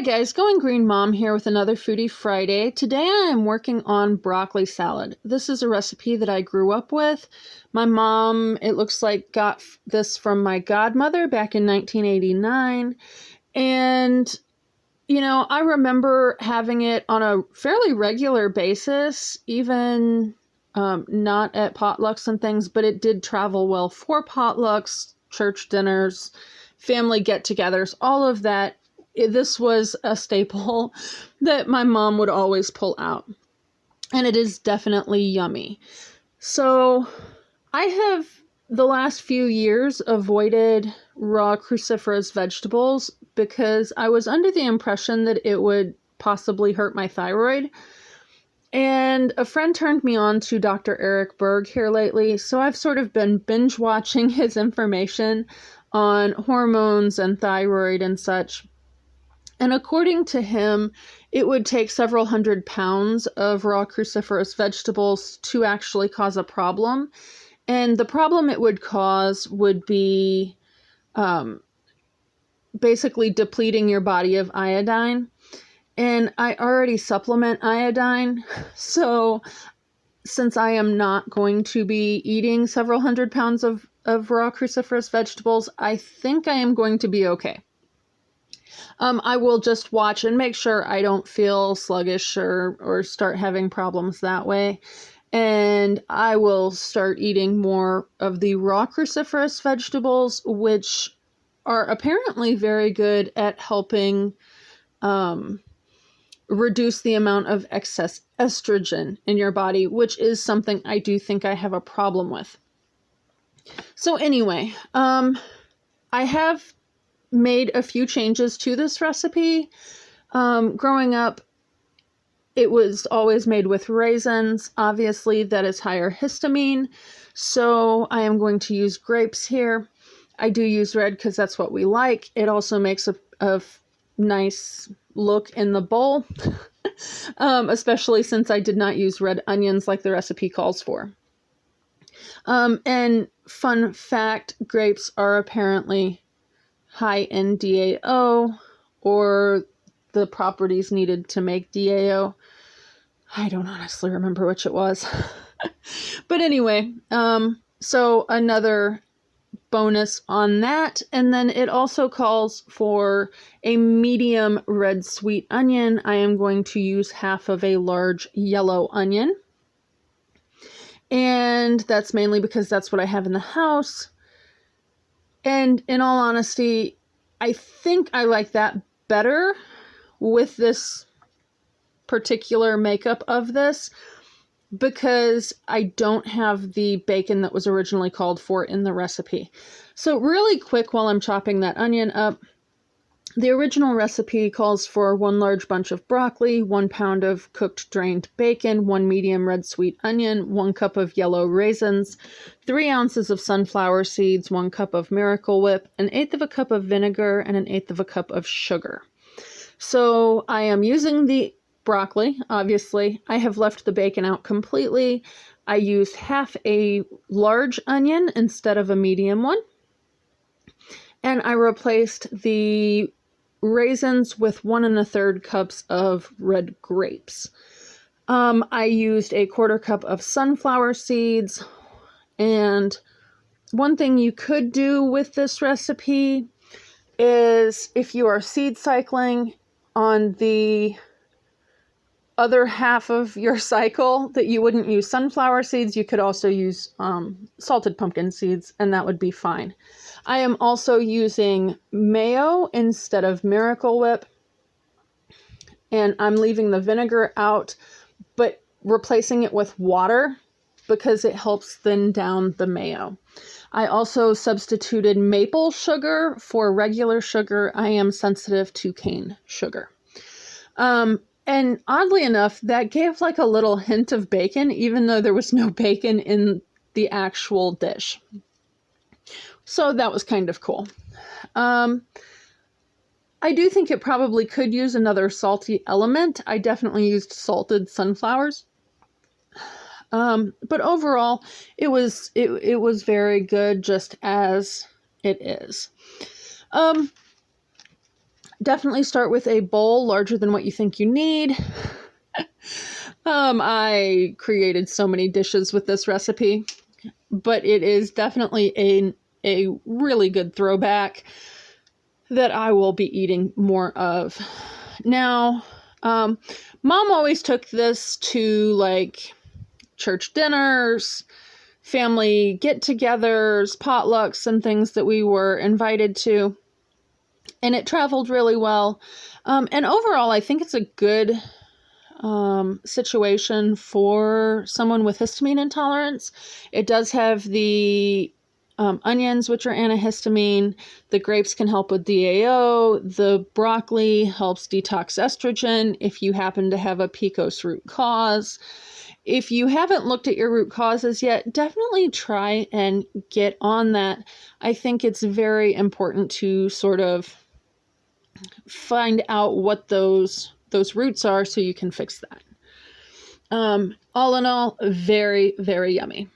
Hi guys, Going Green Mom here with another Foodie Friday. Today I am working on broccoli salad. This is a recipe that I grew up with. My mom, it looks like, got this from my godmother back in 1989. And, I remember having it on a fairly regular basis, even not at potlucks and things, but it did travel well for potlucks, church dinners, family get-togethers, all of that. This was a staple that my mom would always pull out, and it is definitely yummy. So I have, the last few years, avoided raw cruciferous vegetables because I was under the impression that it would possibly hurt my thyroid. And a friend turned me on to Dr. Eric Berg here lately, so I've sort of been binge watching his information on hormones and thyroid and such. And according to him, it would take several hundred pounds of raw cruciferous vegetables to actually cause a problem. And the problem it would cause would be basically depleting your body of iodine. And I already supplement iodine, so since I am not going to be eating several hundred pounds of raw cruciferous vegetables, I think I am going to be okay. I will just watch and make sure I don't feel sluggish or start having problems that way. And I will start eating more of the raw cruciferous vegetables, which are apparently very good at helping reduce the amount of excess estrogen in your body, which is something I do think I have a problem with. So anyway, I have made a few changes to this recipe. Growing up, it was always made with raisins. Obviously, that is higher histamine, so I am going to use grapes here. I do use red because that's what we like. It also makes a nice look in the bowl, especially since I did not use red onions like the recipe calls for. And fun fact, grapes are apparently high in DAO, or the properties needed to make DAO. I don't honestly remember which it was. But anyway, so another bonus on that. And then it also calls for a medium red sweet onion. I am going to use half of a large yellow onion. And that's mainly because that's what I have in the house. And in all honesty, I think I like that better with this particular makeup of this because I don't have the bacon that was originally called for in the recipe. So really quick, while I'm chopping that onion up, the original recipe calls for 1 large bunch of broccoli, 1 pound of cooked drained bacon, 1 medium red sweet onion, 1 cup of yellow raisins, 3 ounces of sunflower seeds, 1 cup of Miracle Whip, 1/8 of a cup of vinegar, and 1/8 of a cup of sugar. So I am using the broccoli, obviously. I have left the bacon out completely. I used half a large onion instead of a medium one. And I replaced the raisins with 1 1/3 cups of red grapes. I used a 1/4 cup of sunflower seeds. And one thing you could do with this recipe is, if you are seed cycling on the other half of your cycle that you wouldn't use sunflower seeds, you could also use salted pumpkin seeds, and that would be fine. I am also using mayo instead of Miracle Whip, and I'm leaving the vinegar out, but replacing it with water because it helps thin down the mayo. I also substituted maple sugar for regular sugar. I am sensitive to cane sugar. And oddly enough, that gave like a little hint of bacon, even though there was no bacon in the actual dish. So that was kind of cool. I do think it probably could use another salty element. I definitely used salted sunflowers. But overall, it was very good just as it is. Definitely start with a bowl larger than what you think you need. I created so many dishes with this recipe, but it is definitely a really good throwback that I will be eating more of. Now, Mom always took this to like church dinners, family get-togethers, potlucks, and things that we were invited to. And it traveled really well. And overall, I think it's a good situation for someone with histamine intolerance. It does have the onions, which are antihistamine. The grapes can help with DAO. The broccoli helps detox estrogen if you happen to have a PCOS root cause. If you haven't looked at your root causes yet, definitely try and get on that. I think it's very important to sort of find out what those roots are so you can fix that. All in all, very, very yummy.